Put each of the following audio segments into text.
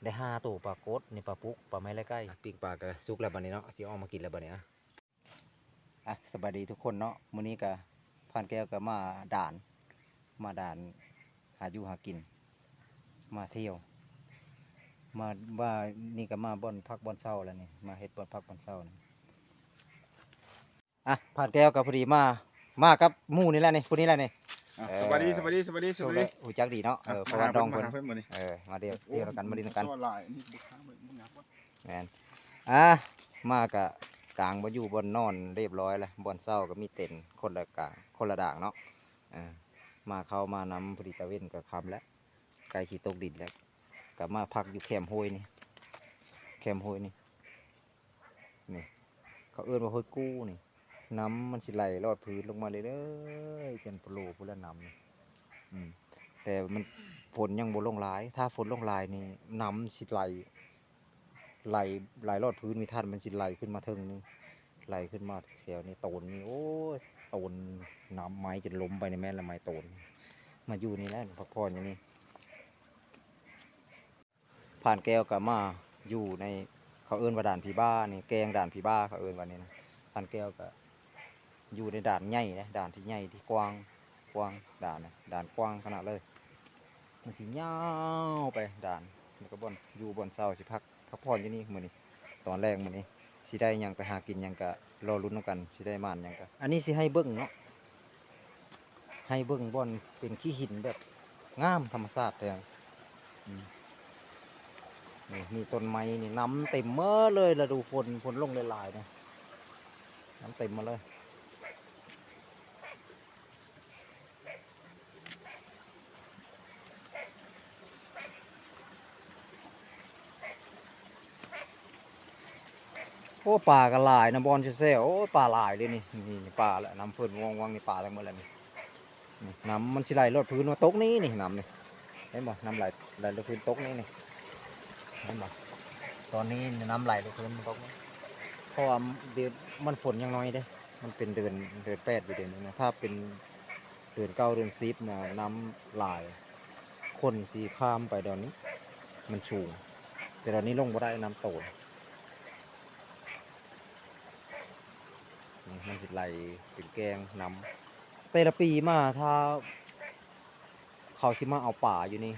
ได้5 ตัวปลากดนี่ปลาปุกปลาไม้ไล่ใกล้ปิ้งปลาก็สุกแล้วบัดนี้เนาะสิเอามากินแล้วบัดนี้สบายดีทุกคนเนาะมื้อนี้ก็ผ่านแก้วก็มาด่านหาอยู่หากินมาเที่ยวมาว่านี่ก็มาบ่อนพักบ่อนเช้าแล้วนี่มาเฮ็ดบ่อนพักบ่อนเช้านี่ผ่านแก้วก็พอดีมากับหมู่นี่แหละนี่ผู้นี้แหละนี่สวัสดีหูจักดีเนาะเพราะว่าดองเพิ่น เพิ่นมาดิมาเดียวกันมาดีกัน ตัวลายนี่บุกค้ามันยับวะ แมนมากะกลางบ่อยู่บนนอนเรียบร้อยแล้วบนเศร้าก็มีเต็นท์คนละกลางคนละด่างเนาะมาเข้ามานำพอดีตะเว้นก็คำแล้วไกลสิตกดินแล้วก็มาพักอยู่แคมป์ห้วยนี่แคมป์ห้วยนี่เขาเอื้อนว่าห้วยกู้นี่น้ำมันสิไหลลอดพื้นลงมาเลยจนโปรพุ่นละน้ำนี่แต่มันฝนยังบ่ลงหลายถ้าฝนลงหลายนี่น้ำสิไหลลอดพื้นมีท่านมันสิไหลขึ้นมาเทิงนี่ไหลขึ้นมาแถวนี้โตนนี่โอ้ยโตนน้ำไม้จะล้มไปในแม่ละไม้โตนมาอยู่นี่แหละพักผ่อนอย่างนี้ผ่านแก้วกับมาอยู่ในเขาเอิ้นว่าด่านผีบ้านี่แกงด่านผีบ้าเขาเอิ้นว่านี่นะผ่านแก้วก็อยู่ในด่านใหญ่นะด่านที่ใหญ่ที่กว้างด่านนะด่านกว้างขนาดเลยมันสิยาวไปด่านมันก็บ่อนอยู่บ่อนเศร้าสิพักผ่อนที่นี่มื้อนี้ตอนแรกมื้อนี้สิได้ยังไปหากินยังก็รอลุ้นกันสิได้มานยังก็อันนี้สิให้เบิ่งเนาะให้เบิ่งบ่อนเป็นขี้หินแบบงามธรรมชาติแต่นี่มีต้นไม้นี่น้ำเต็มเมื่อเลยละดูฝนลงหลายๆนะน้ำเต็มมาเลยโอ้ปลากระลายนะบอลเซลโอ้ปลาลายเลยนี่ปลาแหละน้ำเพิ่นวังนี่ปลาทั้งหมดเลยนี่น้ำมันสิไหลลดพื้นมาตกนี้นี่น้ำนี่เห็นบ่น้ำไหลลดพื้นตกนี้นี่เห็นบ่ตอนนี้น้ำไหลลดพื้นมันตกนี้เพราะว่าเดือนมันฝนยังน้อยเด้มันเป็นเดือน8อยู่เดือนนึงนะถ้าเป็นเดือน9เดือน10นะน้ำไหลคนสีข้ามไปเดี๋ยวนี้มันสูงแต่ตอนนี้ลงบ่ได้น้ำโตนมันสิไหลเป็นแกงน้ำแต่ละปีมาถ้าเขาสิมาเอาป่าอยู่นี่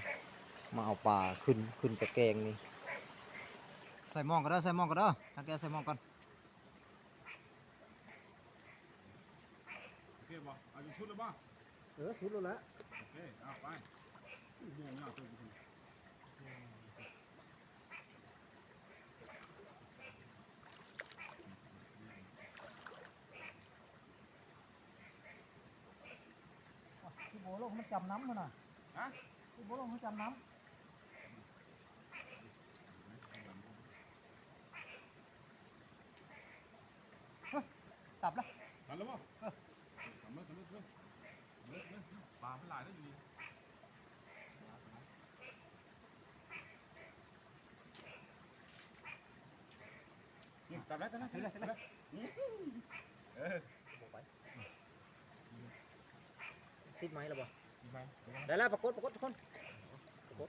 มาเอาป่าขึ้นจากแกงนี่ใส่หม้องก็ได้ถ้าแกใส่หม้องก่อนโอเคบ่เอาอยู่ชุดแล้วบ่ ชุดแล้วแหละโอเคเอาไปโม่งยาวตัวกูพี่โบลงมันจำน้ำมันน่ะพี่โบลงมันจำน้ำตับละทันแล้วบ่ทำเลยปลาเป็นลายได้อยู่นี่ตัดแล้วติดไหมล่ะบ่ได้แล้วปรากฏทุกคนปรากฏ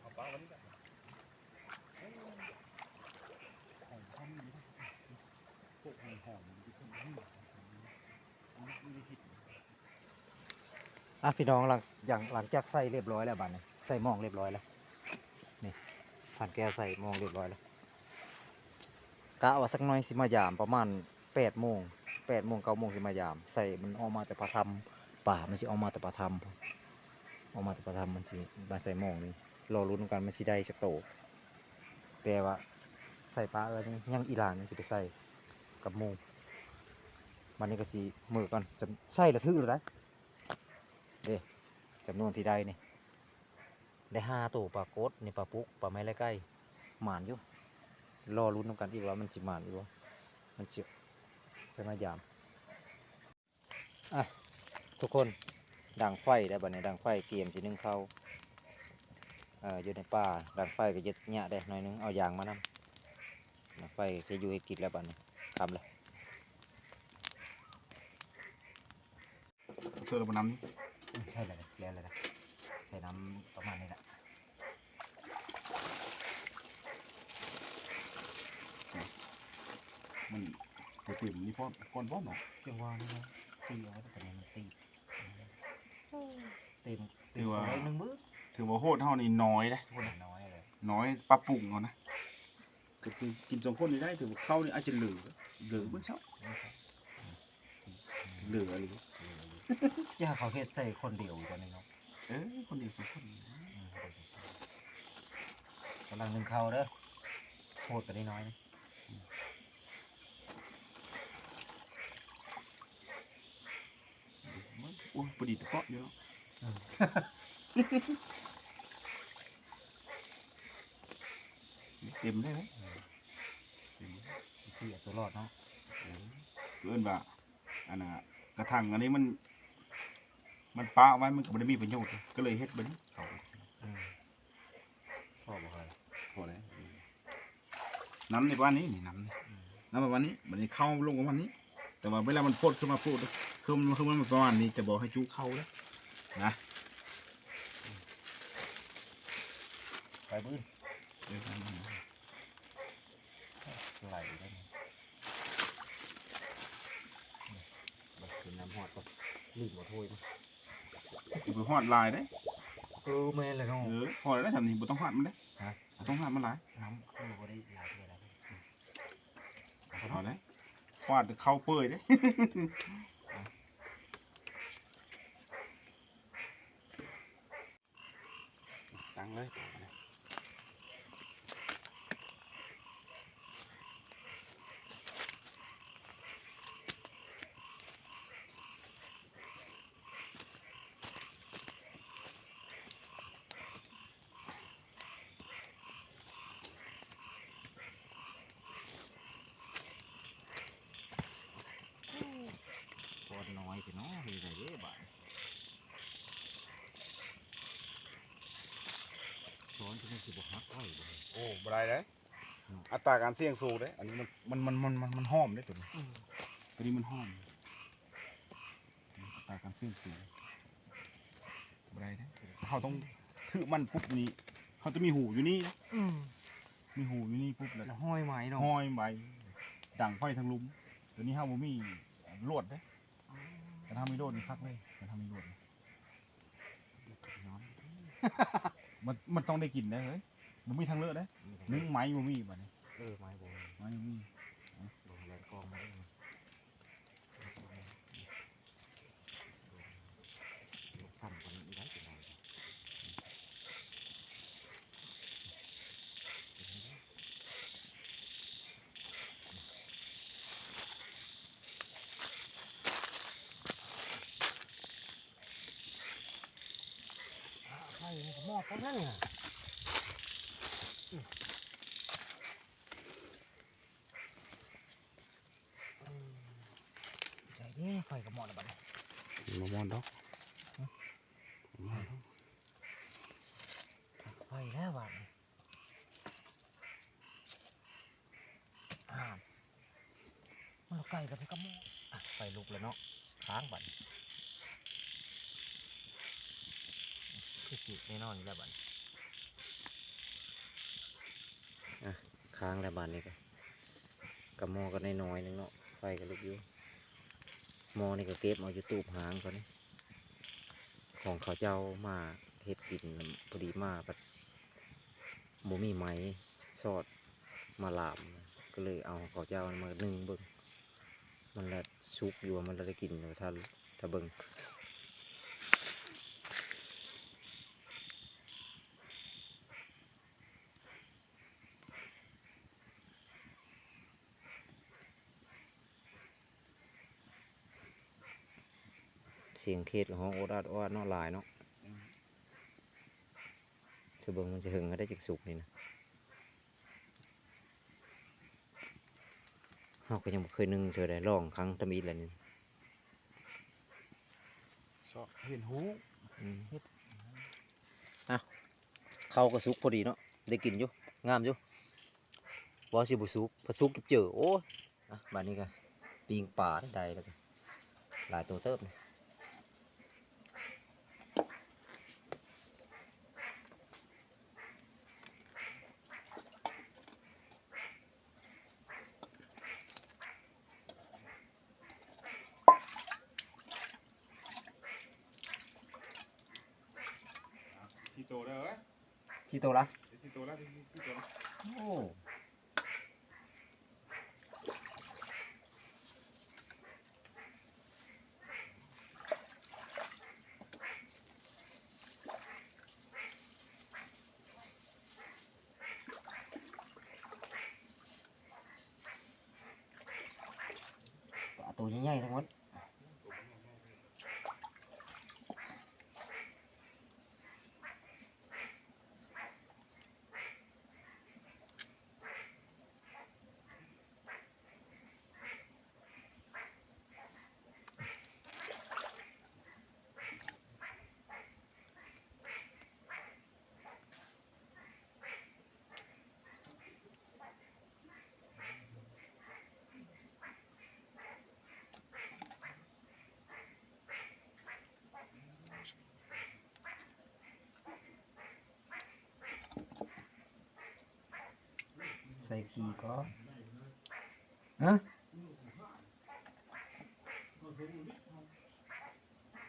เอาปลาวันนี้กันพวกหอมที่คนนี้ไม่ผิดพี่น้องหลังจากใส่เรียบร้อยแล้วบัดนี้ใส่หม้องเรียบร้อยแล้วนี่ผ่านแก้วใส่หม้องเรียบร้อยแล้วกะว่าสักหน่อยสิมายามประมาณ8 โมง9 โมงสิมายามใส่มันออกมาแต่ปลาทำป่ามันสิออกมาแต่ปลาทำมันสิมาใส่หม้องนี่รอลุ้นกันมันสิได้สักโตแต่ว่าใส่ปลานี่ยังอีหลานนี่สิไปใส่กับหมูมันนี่ก็สิมือก่อนจะใส่ละทึกเลยนะเด้จำนวนที่ได้นี่ได้5 ตัวปลากดนี่ปลาปุกปลาไม้ไล่ใกล้หมานอยู่รอลุ้นกันอีกว่ามันสิหมานอยู่ว่ามันจะมายามทุกคนดังไฟได้บัดนี้ดังไฟเกมสินึ่งเข้าอยู่ในป่าดังไฟก็ยึดเนี่ยได้หน่อยนึงเอายางมานำดังไฟจะอยู่ให้กินแล้วบัดนี้คำเลย เสือระบน้ำนี่ ใช่เลยแล้วเลยนะใส่น้ำประมาณนี้แหละ มันปกติมันนี่พอก่อนบ่เนาะ จังหวะนี้นะตีเอาไว้แต่เนี่ยมันตีเต็ม ถือว่า ไว้หนึ่งมื้อ ถือว่าโหดเท่านี้น้อยนะ คนน้อยเลย น้อยปรับปรุงเอานะก็คือกินสองคนนี่ได้ถือว่าเข้านี่อาจจะเหลือมันเช้าเหลือหรือ จะเขาเฮ็ดใส่คนเดียวอยู่ตอนนี้เนาะ คนเดียวสองคน กำลังนึ่งข้าวเด้อโหดกันได้น้อยนะ โอ้ยพอดีตะเปาะเยอะเต็มได้ไหมเต็ม ที่เอาตัวรอดเนาะ เพื่อนว่าอันน่ะกระถางอันนี้มันปะไว้มันก็ไม่ได้มีประโยชน์ก็เลยเฮ็ดแบบนี้เขา พ่อบอกเลย พอแล้วน้ำในบ้านนี้นี่น้ำในบ้านนี้มันนี้เข้าลงกับวันนี้ แต่ว่าเวลามันโฟดขึ้นมาพูดคือมันประมาณนี้จะบอกให้จูเข้าแล้วนะ ไปบื้น เออ ไหลได้ไหมบัดคือน้ำหอดก็รีบหมดถ้วยมั้ย ไปหอดลายได้ แม่เลยเนาะ หอดได้ทำนี่บ่ต้องหอดมันได้ ฮะ บ่ต้องหอดมันหลาย น้ำคือบ่ได้หลายเท่าไหร่ หอดได้ฟาดเข้าเปื่อยได้ตั้งเลยพอน้อยสิเนาะมีอะไรเยอะบ้างช้อนที่มันสิบหักไว้บ่ โอ้บ่ได้เลยอัตราการเสี่ยงสูงเลยอันนี้มันหอมได้ตัวนี้ตัวนี้มันหอมอัตราการเสี่ยงสูงบ่ได้นะเขาต้องถือมันปุ๊บนี้เขาจะมีหูอยู่นี่นะมีหูอยู่นี่ปุ๊บแล้ว แล้วห้อยไหมเนาะ ห้อยใบดังไฟทางลุมตัวนี้ห้าบ่มีลวดเด้แต่ถ้ามีลวดนี่คักเลยแต่ถ้ามีลวดนี่มันต้องได้กินได้เฮ้ยมันมีทางเลือกได้นึ่งไม้บ่มีบัดนี้ ไม้บ่ ไม้บ่มี บ่แรงกองมาได้มั้ยทำคนนี้ได้จังได๋ ไข่หม้อต้นนั่นเนี่ยใจดีไฟกับหม้อนะบัดนี้ บ่มอนดอก ไฟแล้วบัดนี้มันไก่กับพี่กับหม้อไฟลุกแล้วเนาะค้างบัดนี้คือสิแน่นอนอยู่แล้วบัดนี้ค้างแล้วบัดนี้ก็กับหม้อก็น้อยๆนึงเนาะไฟก็ลุกอยู่หม้อนี่ก็เก็บเอาอยู่ตู้หางก่อนนี่ของเขาเจ้ามาเฮ็ดกินพอดีมาบัดบ่มีไหมสอดมาลามก็เลยเอาเขาเจ้ามานึ่งเบิ่งมันละซุกอยู่มันละได้กินอยู่ถ้าเบิ่งเสียงเคสของโอดอาดเนาะหลายเนาะจะเบิ่งมันจะหึงก็ได้จักสุกนี่นะเฮาก็ยังบ่เคยนึ่งเธอได้ลองครั้งทำอีแล้วนี่ ชอบเห็นหู เข้าก็สุกพอดีเนาะได้กินอยู่งามอยู่บ่สิบ่สุกพอสุกเจอโอ้ยบัดนี้ก็ปิ้งปลาได้แล้วก็หลายตัวเติบนี่ ชิโตละ ได้สิตัวแล้วได้สิตัวแล้ว โอ้ปลาตัวใหญ่ๆทั้งหมดใส่ขี้ก็ฮะ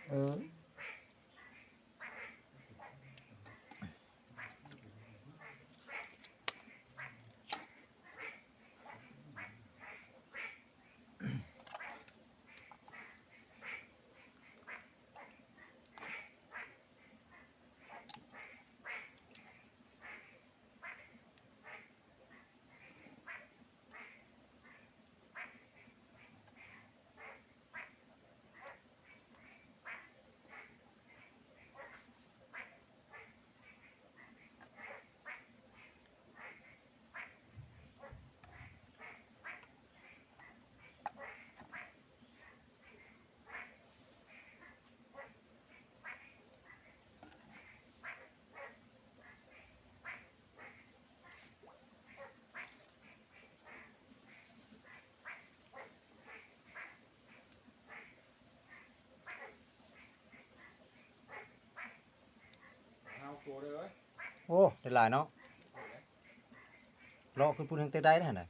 เออโอ้ได้หลายเนาะเลาะขึ้นพูนทางเตได้นะน่ะ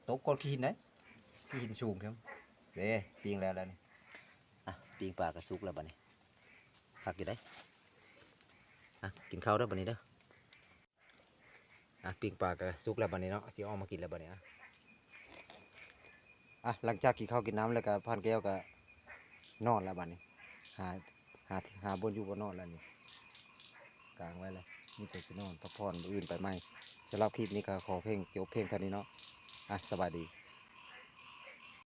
ตกก้อนขี้หินได้ขี้หินสูงครับเด้ปิงแล้วนี่อ่ะปิงปลากระสุกแล้วบัดนี้คักอยู่ได้อ่ะกินข้าวเด้อบัดนี้เด้ออ่ะปิงปลากระสุกแล้วบัดนี้เนาะสิเอามากินแล้วบัดนี้อ่ะหลังจากกินข้าวกินน้ำแล้วก็พานแก้วก็นอนแล้วบัดนี้หาหาบนอยู่บนนอนแล้วนี่กลางไว้เลยนี่ก็สินอนพักผ่อนมื้ออื่นไปใหม่สำหรับคลิปนี้ก็ขอเพลงจบเพลงเท่านี้เนาะอ่ะสวัสดี